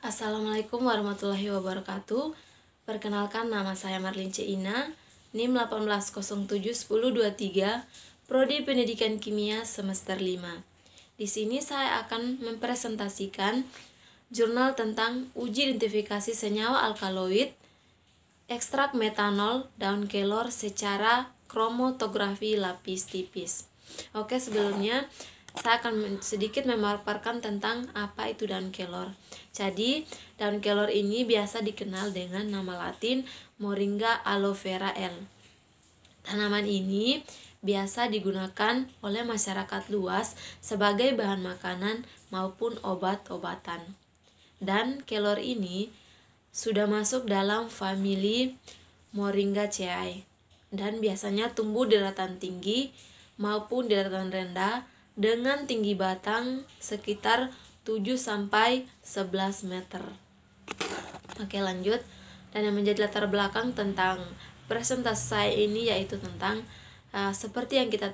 Assalamualaikum warahmatullahi wabarakatuh. Perkenalkan, nama saya Marlin C. Ina, NIM 18071023, Prodi Pendidikan Kimia semester 5. Di sini saya akan mempresentasikan jurnal tentang uji identifikasi senyawa alkaloid, ekstrak metanol, daun kelor secara kromatografi lapis tipis. Oke, sebelumnya saya akan sedikit memaparkan tentang apa itu daun kelor. Jadi, daun kelor ini biasa dikenal dengan nama latin Moringa aloe vera L. Tanaman ini biasa digunakan oleh masyarakat luas sebagai bahan makanan maupun obat-obatan. Dan kelor ini sudah masuk dalam famili Moringaceae dan biasanya tumbuh di dataran tinggi maupun di dataran rendah dengan tinggi batang sekitar 7-11 meter. Oke, lanjut. Dan yang menjadi latar belakang tentang presentasi saya ini yaitu tentang seperti yang kita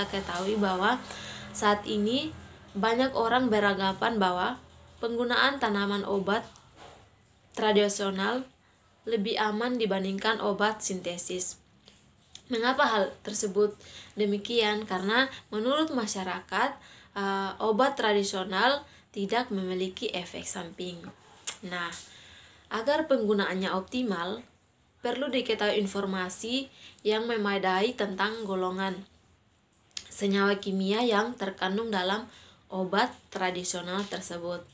ketahui bahwa saat ini banyak orang beranggapan bahwa penggunaan tanaman obat tradisional lebih aman dibandingkan obat sintesis. Mengapa hal tersebut demikian? Karena menurut masyarakat obat tradisional tidak memiliki efek samping. Nah, agar penggunaannya optimal, perlu diketahui informasi yang memadai tentang golongan senyawa kimia yang terkandung dalam obat tradisional tersebut.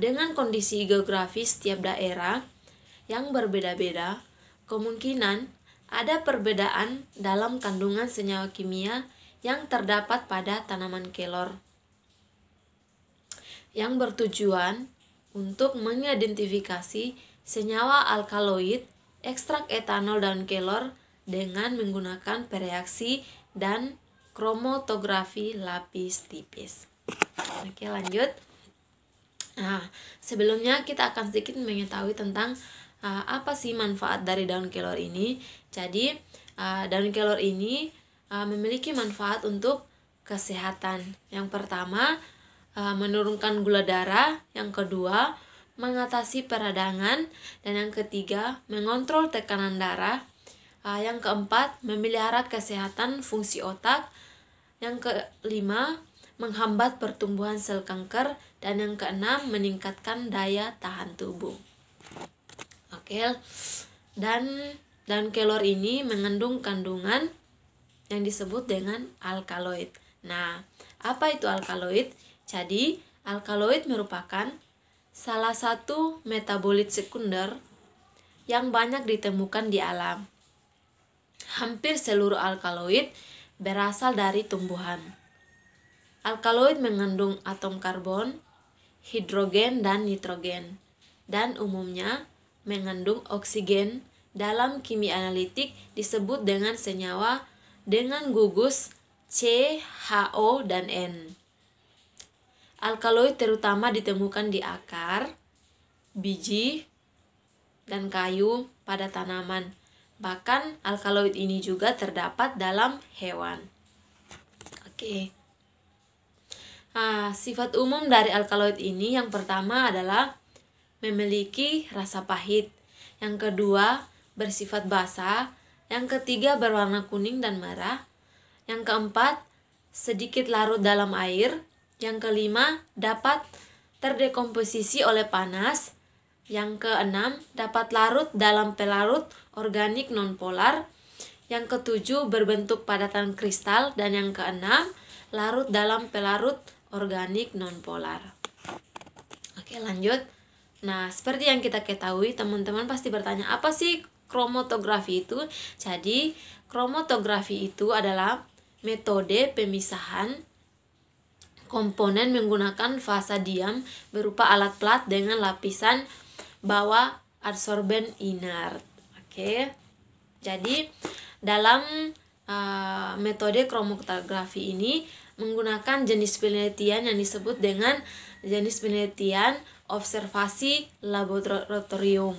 Dengan kondisi geografis tiap daerah yang berbeda-beda, kemungkinan ada perbedaan dalam kandungan senyawa kimia yang terdapat pada tanaman kelor, yang bertujuan untuk mengidentifikasi senyawa alkaloid, ekstrak etanol daun kelor dengan menggunakan reaksi dan kromatografi lapis tipis. Oke, lanjut. Sebelumnya kita akan sedikit mengetahui tentang apa sih manfaat dari daun kelor ini. Jadi, daun kelor ini memiliki manfaat untuk kesehatan. Yang pertama, menurunkan gula darah. Yang kedua, mengatasi peradangan. Dan yang ketiga, mengontrol tekanan darah. Yang keempat, memelihara kesehatan fungsi otak. Yang kelima, menghambat pertumbuhan sel kanker. Dan yang keenam, meningkatkan daya tahan tubuh. Oke, dan daun kelor ini mengandung kandungan yang disebut dengan alkaloid. Nah, apa itu alkaloid? Jadi, alkaloid merupakan salah satu metabolit sekunder yang banyak ditemukan di alam. Hampir seluruh alkaloid berasal dari tumbuhan. Alkaloid mengandung atom karbon, hidrogen, dan nitrogen, dan umumnya mengandung oksigen. Dalam kimia analitik disebut dengan senyawa dengan gugus C, HO, dan N. Alkaloid terutama ditemukan di akar, biji, dan kayu pada tanaman. Bahkan alkaloid ini juga terdapat dalam hewan. Oke. Sifat umum dari alkaloid ini yang pertama adalah memiliki rasa pahit. Yang kedua, bersifat basah. Yang ketiga, berwarna kuning dan merah. Yang keempat, sedikit larut dalam air. Yang kelima, dapat terdekomposisi oleh panas. Yang keenam, dapat larut dalam pelarut organik nonpolar. Yang ketujuh, berbentuk padatan kristal. Dan yang keenam, larut dalam pelarut organik nonpolar. Oke, lanjut. Nah, seperti yang kita ketahui, teman-teman pasti bertanya, apa sih kromatografi itu? Jadi, kromatografi itu adalah metode pemisahan komponen menggunakan fasa diam berupa alat plat dengan lapisan bawah adsorben inert. Oke. Jadi, dalam metode kromatografi ini menggunakan jenis penelitian yang disebut dengan jenis penelitian observasi laboratorium.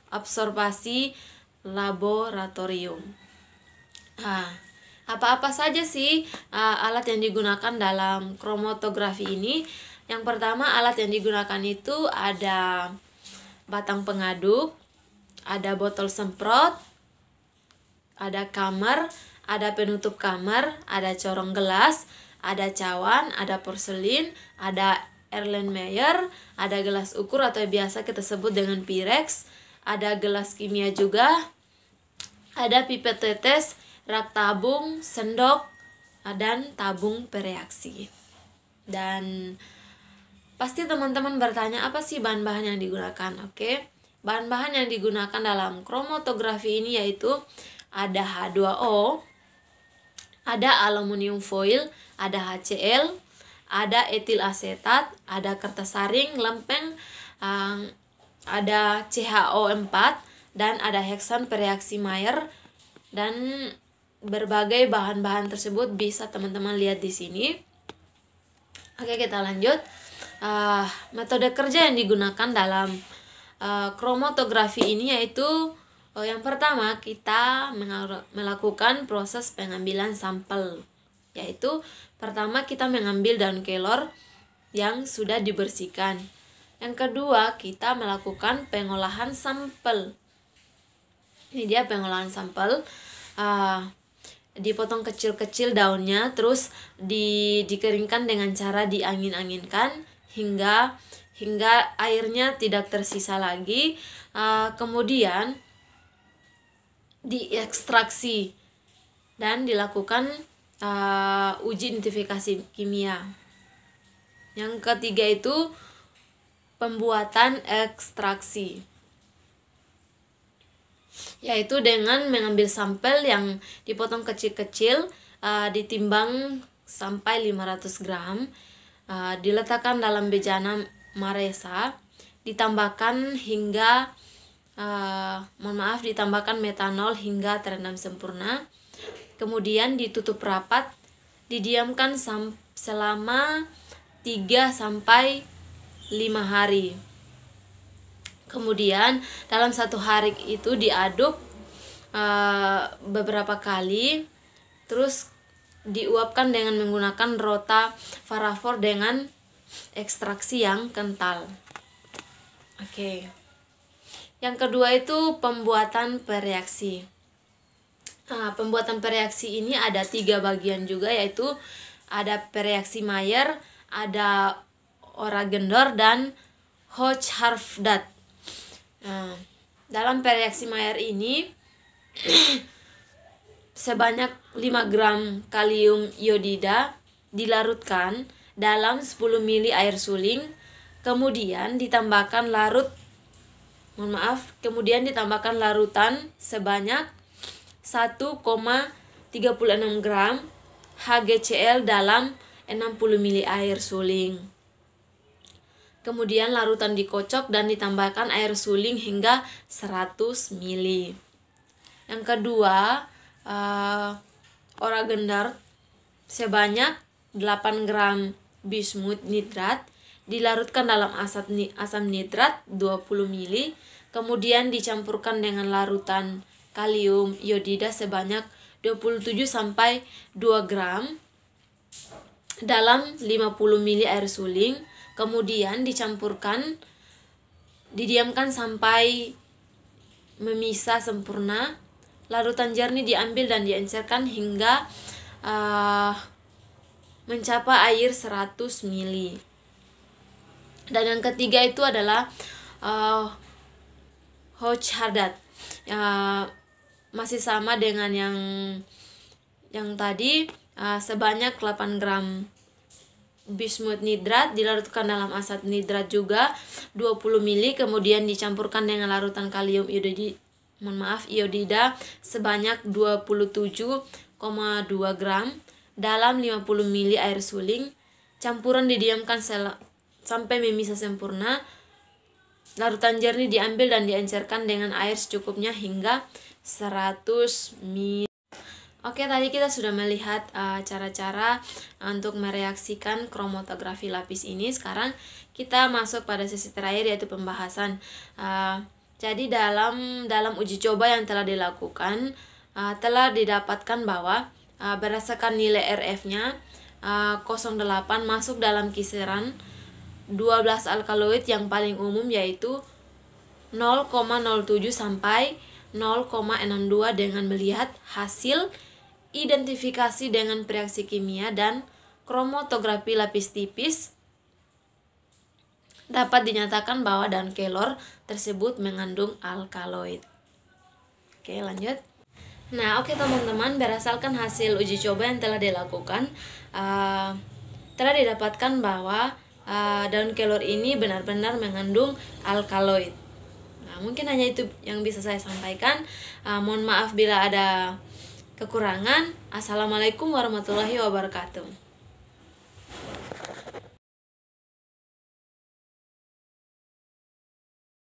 Observasi laboratorium. Apa-apa saja sih alat yang digunakan dalam kromatografi ini? Yang pertama, alat yang digunakan itu ada batang pengaduk, ada botol semprot, ada kamar, ada penutup kamar, ada corong gelas, ada cawan, ada porselin, ada Erlenmeyer, ada gelas ukur atau biasa kita sebut dengan Pyrex, ada gelas kimia juga, ada pipet tetes, rak tabung, sendok, dan tabung pereaksi. Dan pasti teman-teman bertanya, apa sih bahan-bahan yang digunakan? Oke, bahan-bahan yang digunakan dalam kromatografi ini yaitu ada H2O, ada aluminium foil, ada HCl, ada etil asetat, ada kertas saring, lempeng, ada CHO4, dan ada heksan pereaksi Mayer, dan berbagai bahan-bahan tersebut bisa teman-teman lihat di sini. Oke, kita lanjut. Metode kerja yang digunakan dalam kromatografi ini yaitu yang pertama, kita melakukan proses pengambilan sampel, yaitu pertama kita mengambil daun kelor yang sudah dibersihkan. Yang kedua, kita melakukan pengolahan sampel. Ini dia pengolahan sampel. Dipotong kecil-kecil daunnya, terus dikeringkan dengan cara diangin-anginkan hingga airnya tidak tersisa lagi. Kemudian diekstraksi dan dilakukan uji identifikasi kimia. Yang ketiga itu pembuatan ekstraksi, yaitu dengan mengambil sampel yang dipotong kecil-kecil, ditimbang sampai 500 gram, diletakkan dalam bejana Maresa, ditambahkan ditambahkan metanol hingga terendam sempurna, kemudian ditutup rapat, didiamkan selama 3-5 hari. Kemudian dalam 1 hari itu diaduk beberapa kali, terus diuapkan dengan menggunakan rota parafor dengan ekstraksi yang kental. Oke. Yang kedua itu pembuatan pereaksi. Pembuatan pereaksi ini ada 3 bagian juga, yaitu ada pereaksi Mayer, ada Oragendorf, dan Hochhardtz. Dalam pereaksi Mayer ini sebanyak 5 gram kalium iodida dilarutkan dalam 10 ml air suling, kemudian ditambahkan larutan sebanyak 1,36 gram HgCl dalam 60 ml air suling. Kemudian larutan dikocok dan ditambahkan air suling hingga 100 ml. Yang kedua, Oragendorf sebanyak 8 gram bismut nitrat dilarutkan dalam asam nitrat 20 ml, kemudian dicampurkan dengan larutan kalium iodida sebanyak 27-2 gram dalam 50 ml air suling, kemudian didiamkan sampai memisah sempurna. Larutan jernih diambil dan diencerkan hingga mencapai air 100 ml. Dan yang ketiga itu adalah Hochhardtz. Masih sama dengan yang tadi, sebanyak 8 gram bismut nitrat dilarutkan dalam asam nitrat juga 20 ml, kemudian dicampurkan dengan larutan kalium iodida sebanyak 27,2 gram dalam 50 ml air suling. Campuran didiamkan sampai memisah sempurna. Larutan jernih diambil dan diencerkan dengan air secukupnya hingga 100 ml. Oke, tadi kita sudah melihat cara-cara untuk mereaksikan kromatografi lapis ini. Sekarang kita masuk pada sesi terakhir, yaitu pembahasan. Jadi dalam uji coba yang telah dilakukan, telah didapatkan bahwa berdasarkan nilai RF-nya 0,8 masuk dalam kisaran 12 alkaloid yang paling umum, yaitu 0,07 sampai 0,62 dengan melihat hasil identifikasi dengan reaksi kimia dan kromatografi lapis tipis. Dapat dinyatakan bahwa daun kelor tersebut mengandung alkaloid. Oke, lanjut. Nah, oke teman-teman, berdasarkan hasil uji coba yang telah dilakukan, telah didapatkan bahwa daun kelor ini benar-benar mengandung alkaloid. Nah, mungkin hanya itu yang bisa saya sampaikan. Mohon maaf bila ada kekurangan. Assalamualaikum warahmatullahi wabarakatuh.